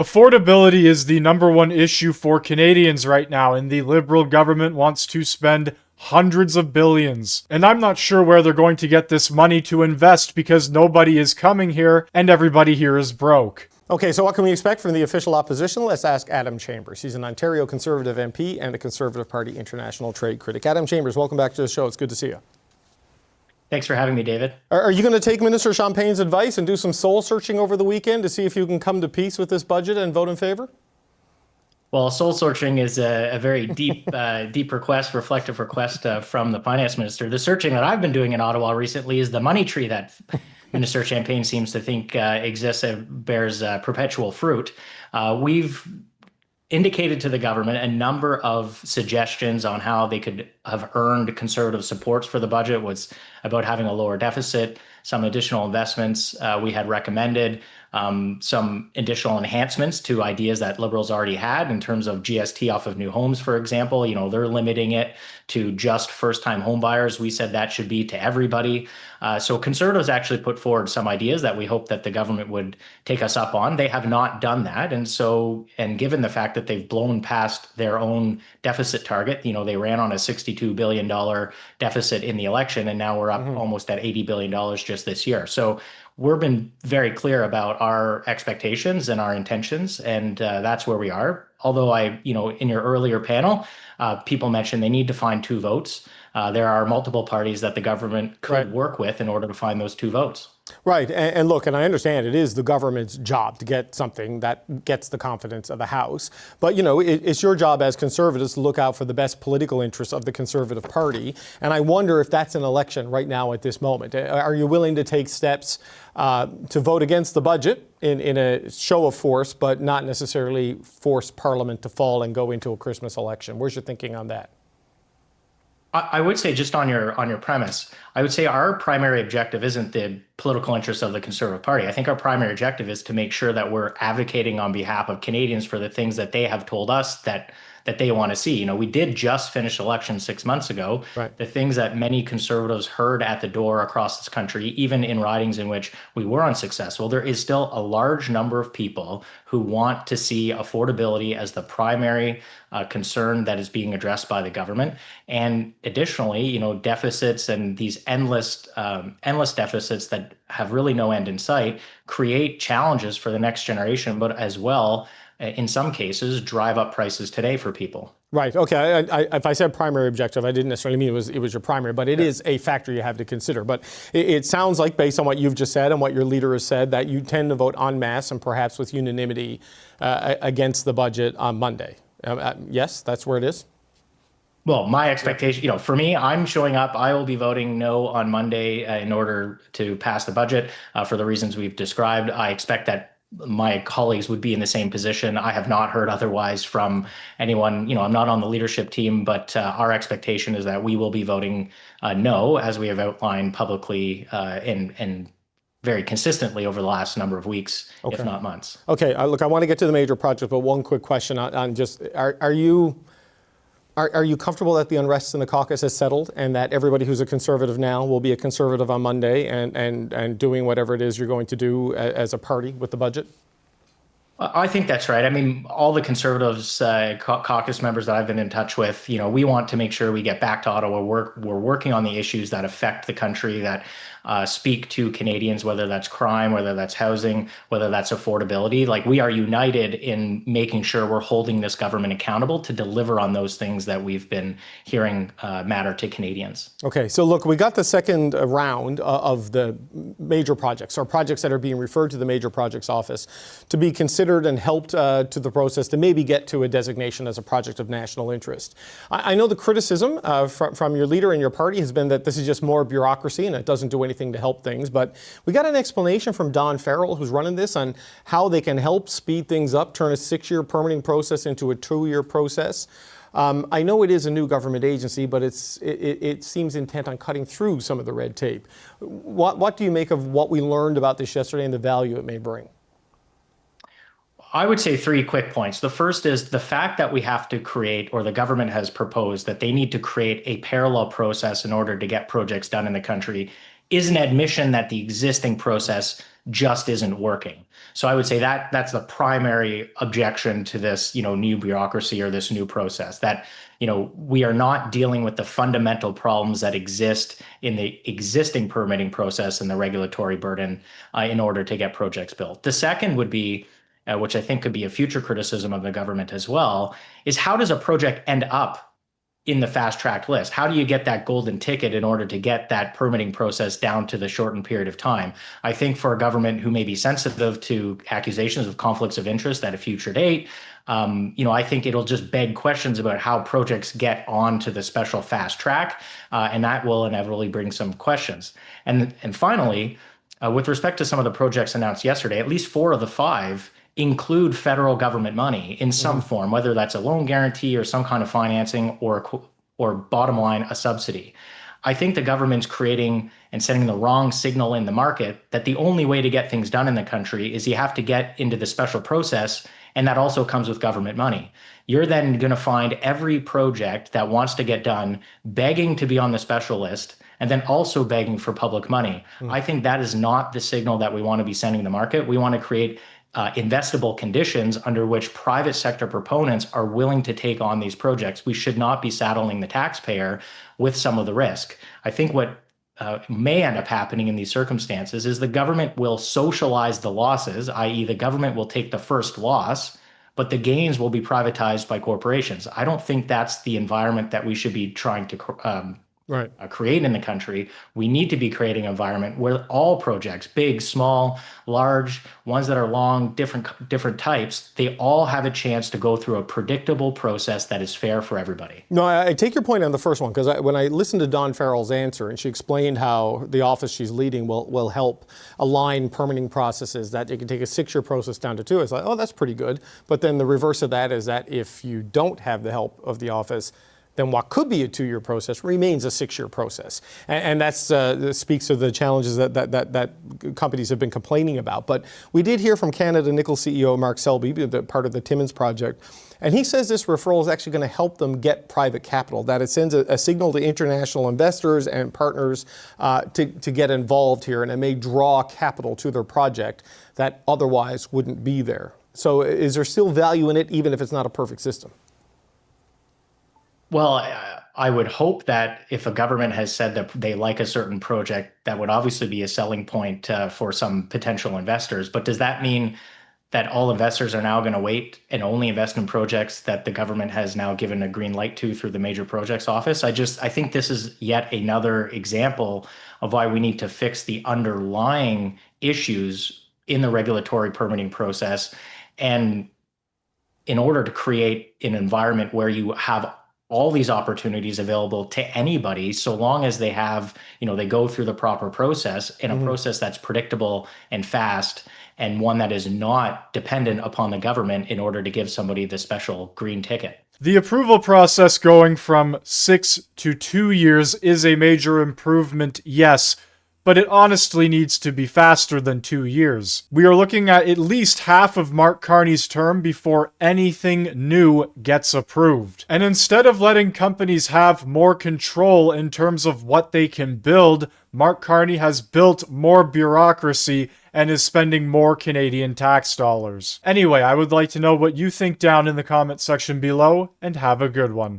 Affordability is the number one issue for Canadians right now, and the Liberal government wants to spend hundreds of billions. And I'm not sure where they're going to get this money to invest because nobody is coming here and everybody here is broke. Okay, so what can we expect from the official opposition? Let's ask Adam Chambers. He's an Ontario Conservative MP and a Conservative Party international trade critic. Adam Chambers, welcome back to the show. It's good to see you. Thanks for having me, David. Are you going to take Minister Champagne's advice and do some soul searching over the weekend to see if you can come to peace with this budget and vote in favor? Well, soul searching is a very deep, reflective request from the finance minister. The searching that I've been doing in Ottawa recently is the money tree that Minister Champagne seems to think exists and bears perpetual fruit. We've indicated to the government a number of suggestions on how they could have earned Conservative supports for the budget. Was about having a lower deficit, some additional investments we had recommended, some additional enhancements to ideas that Liberals already had in terms of GST off of new homes, for example. You know, they're limiting it to just first-time home buyers. We said that should be to everybody. So Conservatives actually put forward some ideas that we hope that the government would take us up on. They have not done that. And given the fact that they've blown past their own deficit target, you know, they ran on a $62 billion deficit in the election, and now we're up almost at $80 billion just this year. So we've been very clear about our expectations and our intentions, and that's where we are. Although in your earlier panel, people mentioned they need to find 2 votes. There are multiple parties that the government could work with in order to find those 2 votes. Right. And look, and I understand it is the government's job to get something that gets the confidence of the House. But, you know, it's your job as Conservatives to look out for the best political interests of the Conservative Party. And I wonder if that's an election right now at this moment. Are you willing to take steps to vote against the budget in a show of force, but not necessarily force Parliament to fall and go into a Christmas election? Where's your thinking on that? I would say, just on your premise, I would say our primary objective isn't the political interests of the Conservative Party. I think our primary objective is to make sure that we're advocating on behalf of Canadians for the things that they have told us that they want to see. You know, we did just finish elections 6 months ago. Right. The things that many Conservatives heard at the door across this country, even in ridings in which we were unsuccessful, there is still a large number of people who want to see affordability as the primary concern that is being addressed by the government. And additionally, you know, deficits and these endless deficits that have really no end in sight create challenges for the next generation, but as well, in some cases, drive up prices today for people. Right. Okay. If I said primary objective, I didn't necessarily mean it was your primary, but it is a factor you have to consider. But it sounds like, based on what you've just said and what your leader has said, that you tend to vote en masse and perhaps with unanimity against the budget on Monday. Yes, that's where it is? Well, my expectation, you know, for me, I'm showing up. I will be voting no on Monday in order to pass the budget for the reasons we've described. I expect that my colleagues would be in the same position. I have not heard otherwise from anyone. You know, I'm not on the leadership team, but our expectation is that we will be voting no, as we have outlined publicly and very consistently over the last number of weeks, if not months. Okay, look, I want to get to the major project, but one quick question on just, are you comfortable that the unrest in the caucus has settled and that everybody who's a Conservative now will be a Conservative on Monday and doing whatever it is you're going to do as a party with the budget? I think that's right. I mean, all the Conservatives caucus members that I've been in touch with, you know, we want to make sure we get back to Ottawa. We're working on the issues that affect the country, that speak to Canadians, whether that's crime, whether that's housing, whether that's affordability. Like, we are united in making sure we're holding this government accountable to deliver on those things that we've been hearing matter to Canadians. Okay, so look, we got the second round of the major projects, or projects that are being referred to the Major Projects Office, to be considered and helped to the process to maybe get to a designation as a project of national interest. I know the criticism from your leader and your party has been that this is just more bureaucracy and it doesn't do anything to help things, but we got an explanation from Don Farrell, who's running this, on how they can help speed things up, turn a 6-year permitting process into a 2-year process. I know it is a new government agency, but it seems intent on cutting through some of the red tape. What do you make of what we learned about this yesterday and the value it may bring? I would say 3 quick points. The first is the fact that we have to create, or the government has proposed that they need to create a parallel process in order to get projects done in the country, is an admission that the existing process just isn't working. So I would say that that's the primary objection to this, new bureaucracy or this new process, that, we are not dealing with the fundamental problems that exist in the existing permitting process and the regulatory burden in order to get projects built. The second would be, which I think could be a future criticism of the government as well, is how does a project end up in the fast track list? How do you get that golden ticket in order to get that permitting process down to the shortened period of time? I think for a government who may be sensitive to accusations of conflicts of interest at a future date, I think it'll just beg questions about how projects get onto the special fast track, and that will inevitably bring some questions. And finally, with respect to some of the projects announced yesterday, at least 4 of the 5 include federal government money in some form, whether that's a loan guarantee or some kind of financing or bottom line, a subsidy. I think the government's creating and sending the wrong signal in the market that the only way to get things done in the country is you have to get into the special process, and that also comes with government money. You're then going to find every project that wants to get done begging to be on the special list and then also begging for public money. I think that is not the signal that we want to be sending the market. We want to create investable conditions under which private sector proponents are willing to take on these projects. We should not be saddling the taxpayer with some of the risk. I think what may end up happening in these circumstances is the government will socialize the losses, i.e. the government will take the first loss, but the gains will be privatized by corporations. I don't think that's the environment that we should be trying to create in the country. We need to be creating an environment where all projects, big, small, large, ones that are long, different types, they all have a chance to go through a predictable process that is fair for everybody. No, I take your point on the first one, because when I listened to Dawn Farrell's answer, and she explained how the office she's leading will help align permitting processes, that you can take a 6-year process down to 2. It's like, oh, that's pretty good. But then the reverse of that is that if you don't have the help of the office, then what could be a 2-year process remains a 6-year process. And that speaks to the challenges that companies have been complaining about. But we did hear from Canada Nickel CEO Mark Selby, part of the Timmins project, and he says this referral is actually going to help them get private capital, that it sends a signal to international investors and partners to get involved here, and it may draw capital to their project that otherwise wouldn't be there. So is there still value in it, even if it's not a perfect system? Well, I would hope that if a government has said that they like a certain project, that would obviously be a selling point for some potential investors. But does that mean that all investors are now going to wait and only invest in projects that the government has now given a green light to through the Major Projects Office? I think this is yet another example of why we need to fix the underlying issues in the regulatory permitting process. And in order to create an environment where you have all these opportunities available to anybody, so long as they have, they go through the proper process, in a process that's predictable and fast, and one that is not dependent upon the government in order to give somebody the special green ticket. The approval process going from 6 to 2 years is a major improvement, yes, but it honestly needs to be faster than 2 years. We are looking at least half of Mark Carney's term before anything new gets approved. And instead of letting companies have more control in terms of what they can build, Mark Carney has built more bureaucracy and is spending more Canadian tax dollars. Anyway, I would like to know what you think down in the comment section below, and have a good one.